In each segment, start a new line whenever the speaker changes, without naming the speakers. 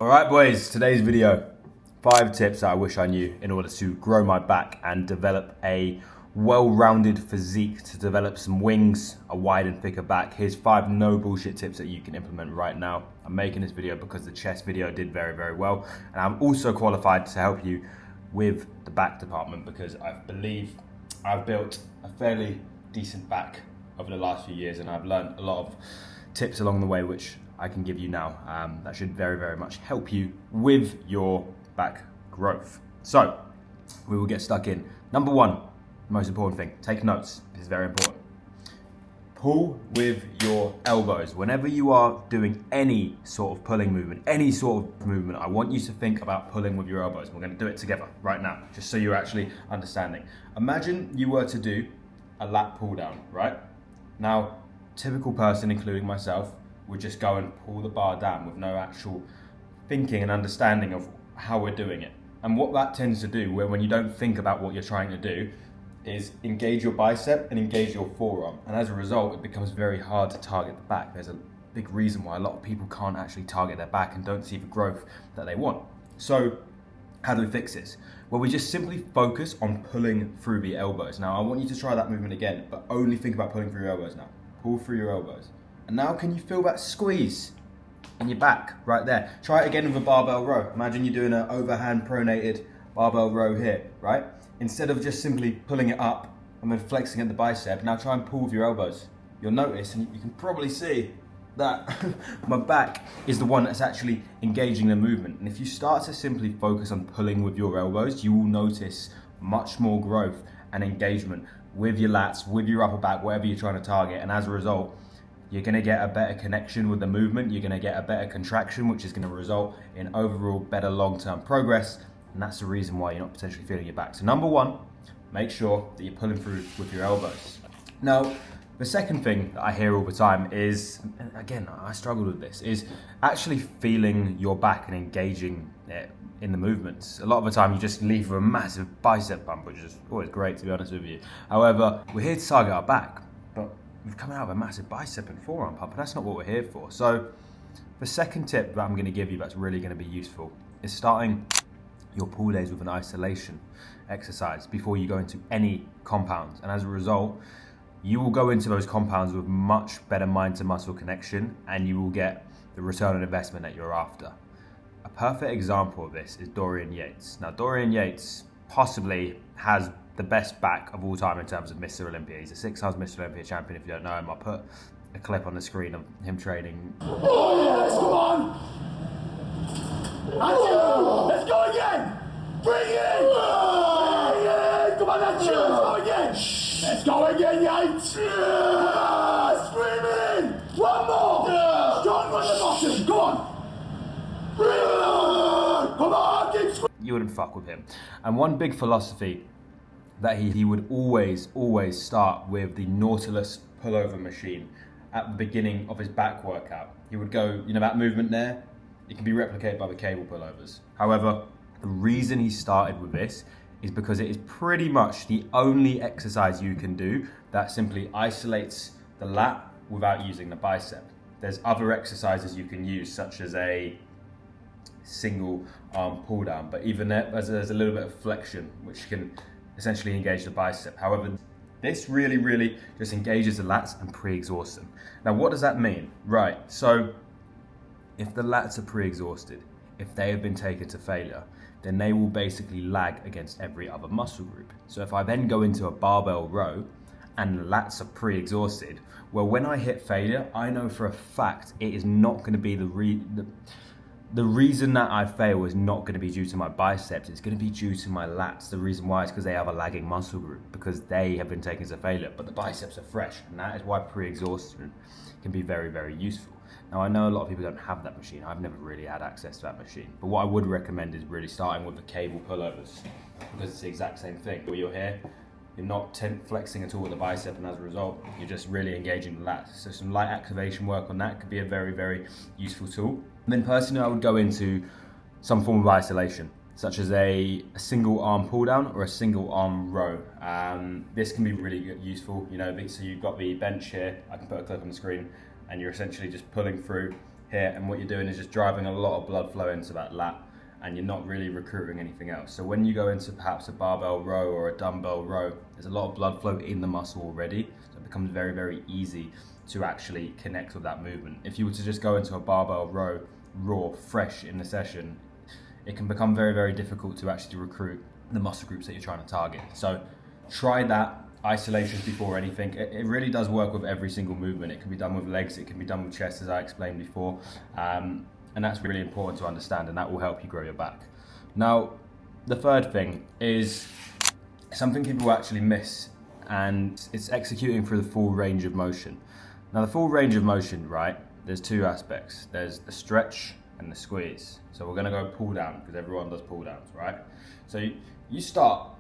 Alright boys, today's video, 5 tips that I wish I knew in order to grow my back and develop a well-rounded physique, to develop some wings, a wide and thicker back. Here's 5 no bullshit tips that you can implement right now. I'm making this video because the chest video did very, very well, and I'm also qualified to help you with the back department because I believe I've built a fairly decent back over the last few years, and I've learned a lot of tips along the way which I can give you now that should very, very much help you with your back growth. So we will get stuck in. Number 1, most important thing, take notes. This is very important. Pull with your elbows. Whenever you are doing any sort of pulling movement, any sort of movement, I want you to think about pulling with your elbows. We're going to do it together right now, just so you're actually understanding. Imagine you were to do a lat pull down, right? Now, typical person, including myself, would just go and pull the bar down with no actual thinking and understanding of how we're doing it. And what that tends to do, when you don't think about what you're trying to do, is engage your bicep and engage your forearm. And as a result, it becomes very hard to target the back. There's a big reason why a lot of people can't actually target their back and don't see the growth that they want. So how do we fix this? Well, we just simply focus on pulling through the elbows. Now, I want you to try that movement again, but only think about pulling through your elbows now. Pull through your elbows. And now can you feel that squeeze in your back right there? Try it again with a barbell row. Imagine you're doing an overhand pronated barbell row here, right? Instead of just simply pulling it up and then flexing at the bicep, now try and pull with your elbows. You'll notice, and you can probably see that my back is the one that's actually engaging the movement. And if you start to simply focus on pulling with your elbows, you will notice much more growth and engagement with your lats, with your upper back, whatever you're trying to target. And as a result, you're going to get a better connection with the movement. You're going to get a better contraction, which is going to result in overall better long-term progress. And that's the reason why you're not potentially feeling your back. So number 1, make sure that you're pulling through with your elbows. Now, the second thing that I hear all the time is, and again, I struggled with this, is actually feeling your back and engaging it in the movements. A lot of the time you just leave with a massive bicep pump, which is always great, to be honest with you. However, we're here to target our back, but we've come out of a massive bicep and forearm pump, and that's not what we're here for. So the second tip that I'm going to give you that's really going to be useful is starting your pull days with an isolation exercise before you go into any compounds. And as a result, you will go into those compounds with much better mind to muscle connection, and you will get the return on investment that you're after. A perfect example of this is Dorian Yates. Now, Dorian Yates possibly has the best back of all time in terms of Mr. Olympia. He's a 6 times Mr. Olympia champion. If you don't know him, I'll put a clip on the screen of him training.
Oh, yes, come on! Let's go again! Bring it! Bring it! Come on, that's you! Let's go again! Let's go again, Yates! Screaming! One more! Strong on the bottom, go on! Come on, keep screaming!
You wouldn't fuck with him. And one big philosophy that he would always start with the Nautilus pullover machine at the beginning of his back workout. He would go, you know, that movement there, it can be replicated by the cable pullovers. However, the reason he started with this is because it is pretty much the only exercise you can do that simply isolates the lat without using the bicep. There's other exercises you can use, such as a single arm pull down, but even there's a little bit of flexion which can essentially engage the bicep. However, this really just engages the lats and pre-exhausts them. Now, what does that mean? Right, so if the lats are pre-exhausted, if they have been taken to failure, then they will basically lag against every other muscle group. So if I then go into a barbell row and the lats are pre-exhausted, well, when I hit failure, I know for a fact it is not going to be the reason that I fail is not going to be due to my biceps. It's going to be due to my lats. The reason why is because they have a lagging muscle group, because they have been taken to failure, but the biceps are fresh, and that is why pre-exhaustion can be very useful. Now, I know a lot of people don't have that machine. I've never really had access to that machine. But what I would recommend is really starting with the cable pullovers, because it's the exact same thing. Where you're here, you're not flexing at all with the bicep, and as a result, you're just really engaging the lats. So some light activation work on that could be a very useful tool. And then personally, I would go into some form of isolation, such as a single arm pull down or a single arm row. This can be really useful. You know, so you've got the bench here. I can put a clip on the screen, and you're essentially just pulling through here, and what you're doing is just driving a lot of blood flow into that lat, and you're not really recruiting anything else. So when you go into perhaps a barbell row or a dumbbell row, there's a lot of blood flow in the muscle already, so it becomes very, very easy to actually connect with that movement. If you were to just go into a barbell row raw, fresh in the session, it can become very, very difficult to actually recruit the muscle groups that you're trying to target. So try that, isolations before anything. It really does work with every single movement. It can be done with legs, it can be done with chest, as I explained before. And that's really important to understand, and that will help you grow your back. Now, the third thing is something people actually miss, and it's executing through the full range of motion. Now, the full range of motion, right, there's two aspects. There's the stretch and the squeeze. So we're gonna go pull down, because everyone does pull downs, right? So you start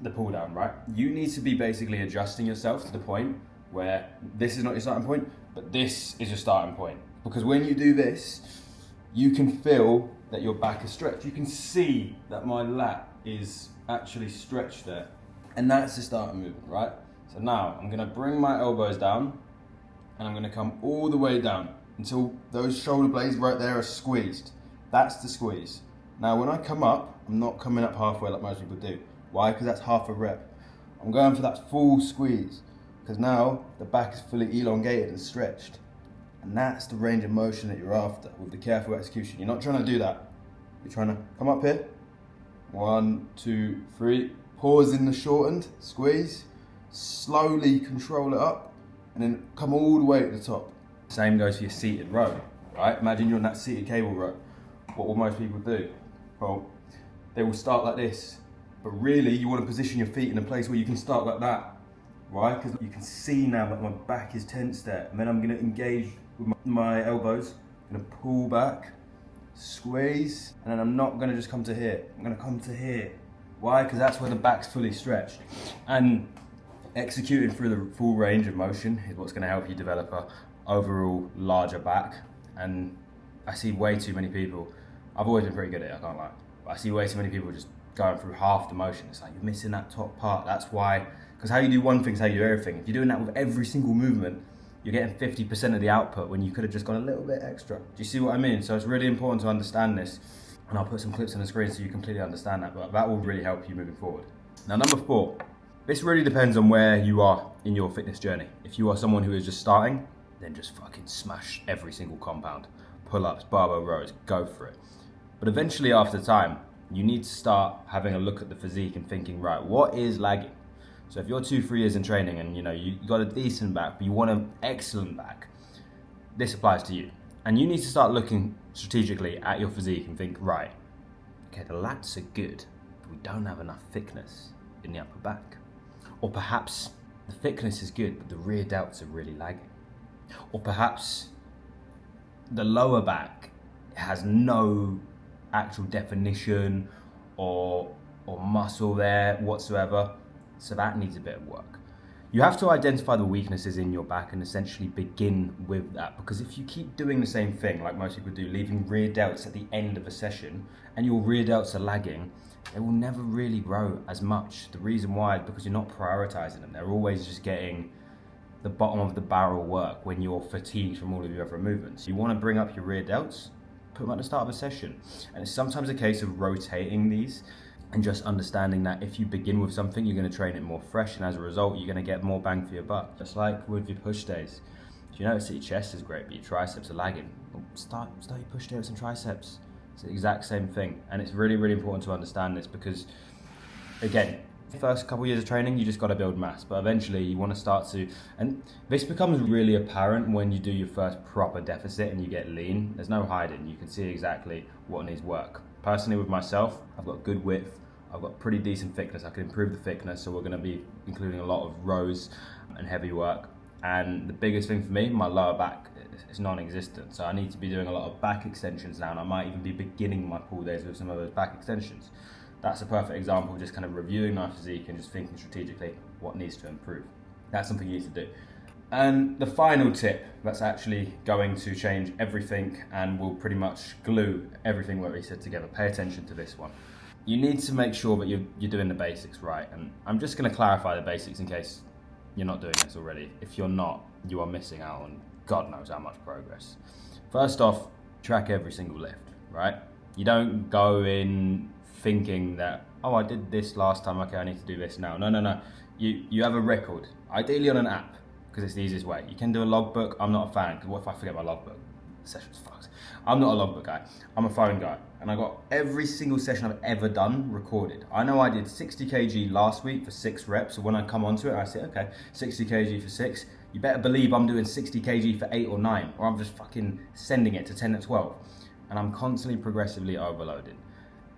the pull down, right? You need to be basically adjusting yourself to the point where this is not your starting point, but this is your starting point. Because when you do this, you can feel that your back is stretched. You can see that my lat is actually stretched there. And that's the starting movement, right? So now I'm gonna bring my elbows down, and I'm gonna come all the way down until those shoulder blades right there are squeezed. That's the squeeze. Now when I come up, I'm not coming up halfway like most people do. Why? Because that's half a rep. I'm going for that full squeeze, because now the back is fully elongated and stretched. And that's the range of motion that you're after with the careful execution. You're not trying to do that. You're trying to come up here. 1, 2, 3. Pause in the shortened, squeeze. Slowly control it up, and then come all the way to the top. Same goes for your seated row, right? Imagine you're in that seated cable row. What will most people do? Well, they will start like this, but really you want to position your feet in a place where you can start like that, right? Because you can see now that my back is tense there, and then I'm going to engage with my elbows. I'm going to pull back, squeeze, and then I'm not going to just come to here. I'm going to come to here. Why? Because that's where the back's fully stretched. And executing through the full range of motion is what's going to help you develop a overall larger back. And I see way too many people, I've always been pretty good at it, I can't lie, but I see way too many people just going through half the motion. It's like you're missing that top part. That's why, because how you do one thing is how you do everything. If you're doing that with every single movement, you're getting 50% of the output when you could have just gone a little bit extra. Do you see what I mean? So it's really important to understand this, and I'll put some clips on the screen so you completely understand that, but that will really help you moving forward. Now, number 4, this really depends on where you are in your fitness journey. If you are someone who is just starting, then just fucking smash every single compound. Pull-ups, barbell rows, go for it. But eventually after time, you need to start having a look at the physique and thinking, right, what is lagging? So if you're 2-3 years in training and you got a decent back, but you want an excellent back, this applies to you. And you need to start looking strategically at your physique and think, right, okay, the lats are good, but we don't have enough thickness in the upper back. Or perhaps the thickness is good, but the rear delts are really lagging. Or perhaps the lower back has no actual definition or muscle there whatsoever, so that needs a bit of work. You have to identify the weaknesses in your back and essentially begin with that, because if you keep doing the same thing like most people do, leaving rear delts at the end of a session and your rear delts are lagging, they will never really grow as much. The reason why is because you're not prioritizing them. They're always just getting the bottom of the barrel work when you're fatigued from all of your other movements. You want to bring up your rear delts, put them at the start of a session. And it's sometimes a case of rotating these and just understanding that if you begin with something, you're going to train it more fresh, and as a result, you're going to get more bang for your buck. Just like with your push days. If you notice that your chest is great, but your triceps are lagging, well, start your push days and triceps. It's the exact same thing. And it's really, really important to understand this because, again, the first couple of years of training, you just got to build mass, but eventually you want to start to, and this becomes really apparent when you do your first proper deficit and you get lean. There's no hiding. You can see exactly what needs work. Personally, with myself, I've got good width, I've got pretty decent thickness. I can improve the thickness, so we're going to be including a lot of rows and heavy work. And the biggest thing for me, my lower back is non-existent, so I need to be doing a lot of back extensions now, and I might even be beginning my pull days with some of those back extensions. That's a perfect example of just kind of reviewing my physique and just thinking strategically what needs to improve. That's something you need to do. And the final tip that's actually going to change everything and will pretty much glue everything what we said together. Pay attention to this one. You need to make sure that you're doing the basics right. And I'm just going to clarify the basics in case you're not doing this already. If you're not, you are missing out on God knows how much progress. First off, track every single lift, right? You don't go in thinking that, oh, I did this last time, okay, I need to do this now. No. You have a record, ideally on an app, because it's the easiest way. You can do a logbook. I'm not a fan, because what if I forget my logbook? The session's fucked. I'm not a logbook guy. I'm a phone guy. And I got every single session I've ever done recorded. I know I did 60 kg last week for 6 reps. So when I come onto it, I say, okay, 60 kg for 6. You better believe I'm doing 60 kg for 8 or 9, or I'm just fucking sending it to 10 or 12. And I'm constantly progressively overloading.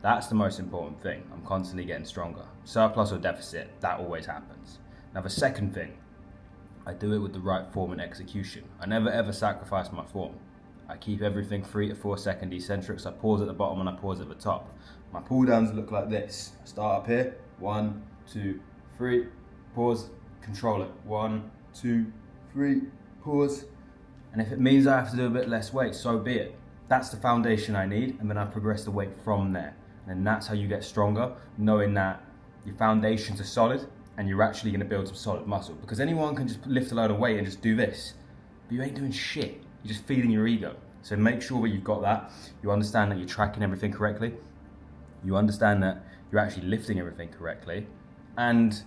That's the most important thing. I'm constantly getting stronger. Surplus or deficit, that always happens. Now the second thing, I do it with the right form and execution. I never ever sacrifice my form. I keep everything 3 to 4 second eccentrics. I pause at the bottom and I pause at the top. My pull downs look like this. I start up here, 1, 2, 3, pause, control it. 1, 2, 3, pause. And if it means I have to do a bit less weight, so be it. That's the foundation I need, and then I progress the weight from there. And that's how you get stronger, knowing that your foundations are solid and you're actually going to build some solid muscle. Because anyone can just lift a load of weight and just do this, but you ain't doing shit. You're just feeding your ego. So make sure that you've got that. You understand that you're tracking everything correctly. You understand that you're actually lifting everything correctly. And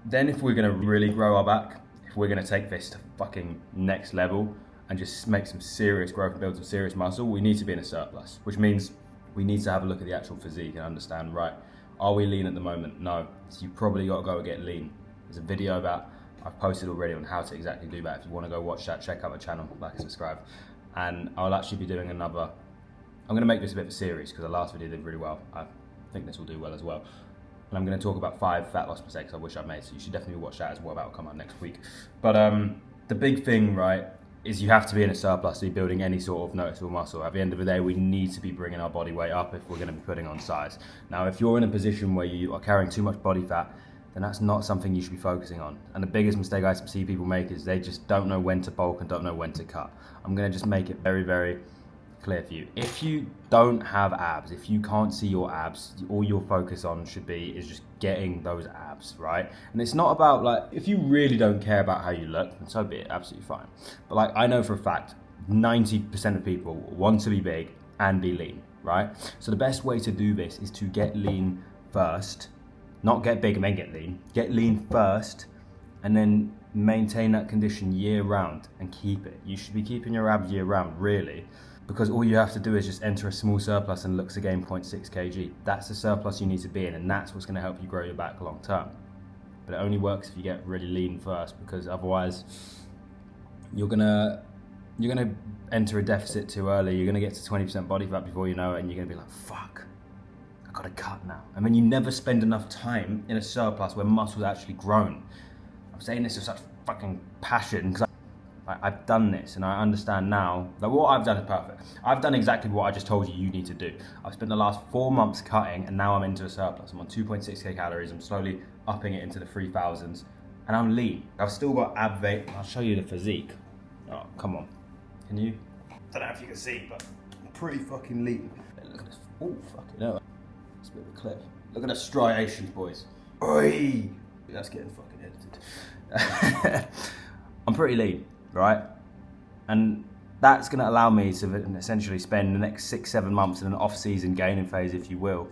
then if we're going to really grow our back, if we're going to take this to fucking next level and just make some serious growth and build some serious muscle, we need to be in a surplus, which means we need to have a look at the actual physique and understand, right, are we lean at the moment? No. So you've probably got to go and get lean. There's a video about, I've posted already on how to exactly do that. If you want to go watch that, check out my channel, like and subscribe. And I'll actually be doing another, I'm going to make this a bit of a series because the last video did really well. I think this will do well as well. And I'm going to talk about 5 fat loss mistakes I wish I'd made. So you should definitely watch that as well. That will come out next week. But the big thing, right, is you have to be in a surplus to be building any sort of noticeable muscle. At the end of the day, we need to be bringing our body weight up if we're going to be putting on size. Now, if you're in a position where you are carrying too much body fat, then that's not something you should be focusing on. And the biggest mistake I see people make is they just don't know when to bulk and don't know when to cut. I'm going to just make it very, very clear for you. If you don't have abs, if you can't see your abs, all your focus on should be is just getting those abs, right? And it's not about, like, if you really don't care about how you look, then so be it, absolutely fine. But like, I know for a fact 90% of people want to be big and be lean, right? So the best way to do this is to get lean first. Not get big and then get lean. Get lean first and then maintain that condition year round and keep it. You should be keeping your abs year round, really, because all you have to do is just enter a small surplus and look to gain 0.6 kg. That's the surplus you need to be in, and that's what's going to help you grow your back long term. But it only works if you get really lean first, because otherwise you're gonna enter a deficit too early. You're gonna get to 20% body fat before you know it, and you're gonna be like, fuck, gotta cut now. And then you never spend enough time in a surplus where muscle's actually grown. I'm saying this with such fucking passion because I've done this and I understand now that what I've done is perfect. I've done exactly what I just told you need to do. I've spent the last 4 months cutting and now I'm into a surplus. I'm on 2.6k calories. I'm slowly upping it into the 3000s and I'm lean. I've still got ab weight. I'll show you the physique. Oh, come on. Can you? I don't know if you can see, but I'm pretty fucking lean. Look at this. Oh, fucking hell. It's a bit of a clip. Look at the striations, boys. Oi! That's getting fucking edited. I'm pretty lean, right? And that's going to allow me to essentially spend the next 6-7 months in an off-season gaining phase, if you will.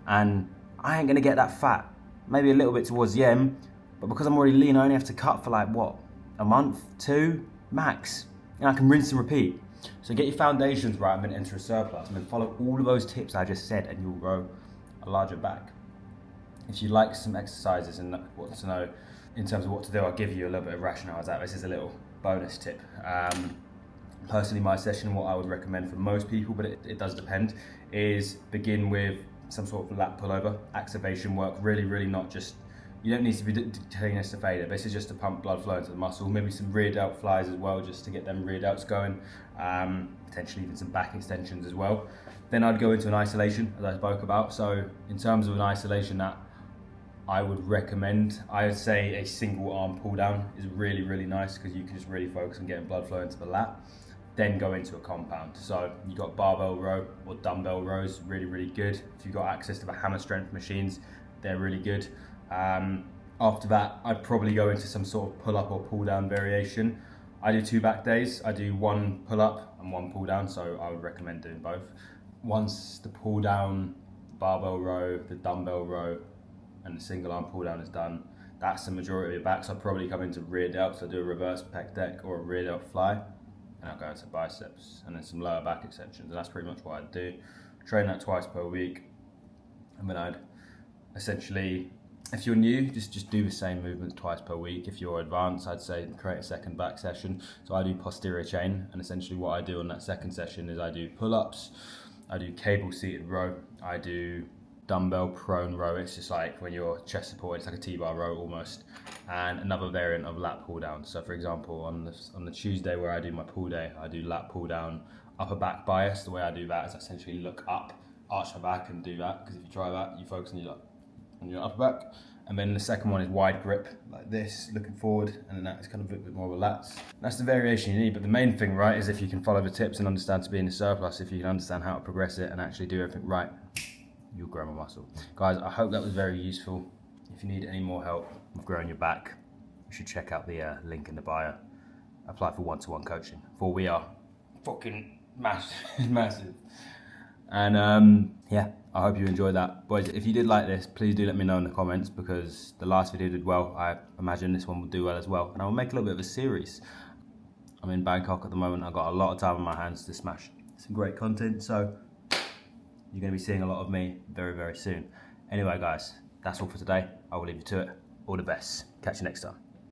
And I ain't going to get that fat. Maybe a little bit towards the end, but because I'm already lean, I only have to cut for like, what, a month, 2, max. And I can rinse and repeat. So get your foundations right and then enter a surplus. And then follow all of those tips I just said and you'll grow a larger back. If you'd like some exercises and what to know in terms of what to do, I'll give you a little bit of rationale as that. This is a little bonus tip. Personally, my session, what I would recommend for most people, but it does depend, is begin with some sort of lat pullover, activation work, really not just, you don't need to be telling us to failure. This is just to pump blood flow into the muscle, maybe some rear delt flies as well, just to get them rear delts going, potentially even some back extensions as well. Then I'd go into an isolation, as I spoke about. So in terms of an isolation that I would recommend, I would say a single arm pull down is really nice because you can just really focus on getting blood flow into the lat. Then go into a compound. So you got barbell row or dumbbell rows, really good. If you've got access to the hammer strength machines, they're really good. After that, I'd probably go into some sort of pull up or pull down variation. I do 2 back days. I do 1 pull up and 1 pull down, so I would recommend doing both. Once the pull down, barbell row, the dumbbell row, and the single arm pull down is done, that's the majority of your back. So I'll probably come into rear delts. I'll do a reverse pec deck or a rear delt fly, and I'll go into biceps and then some lower back extensions. And that's pretty much what I do. Train that twice per week. And then I'd essentially, if you're new, just do the same movements twice per week. If you're advanced, I'd say create a second back session. So I do posterior chain, and essentially what I do on that second session is I do pull-ups, I do cable seated row, I do dumbbell prone row. It's just like when you're chest supported, it's like a T-bar row almost, and another variant of lat pull down. So for example, on the Tuesday where I do my pull day, I do lat pull down, upper back bias. The way I do that is I essentially look up, arch my back and do that, because if you try that, you focus on your upper back. And then the second one is wide grip, like this, looking forward, and then that's kind of a bit more of a lats. That's the variation you need, but the main thing, right, is if you can follow the tips and understand to be in a surplus, if you can understand how to progress it and actually do everything right, you'll grow more muscle. Guys, I hope that was very useful. If you need any more help with growing your back, you should check out the link in the bio. Apply for one-to-one coaching, for we are fucking massive. And yeah, I hope you enjoyed that. Boys, if you did like this, please do let me know in the comments, because the last video did well. I imagine this one will do well as well. And I'll make a little bit of a series. I'm in Bangkok at the moment. I've got a lot of time on my hands to smash some great content. So you're going to be seeing a lot of me very, very soon. Anyway, guys, that's all for today. I will leave you to it. All the best. Catch you next time.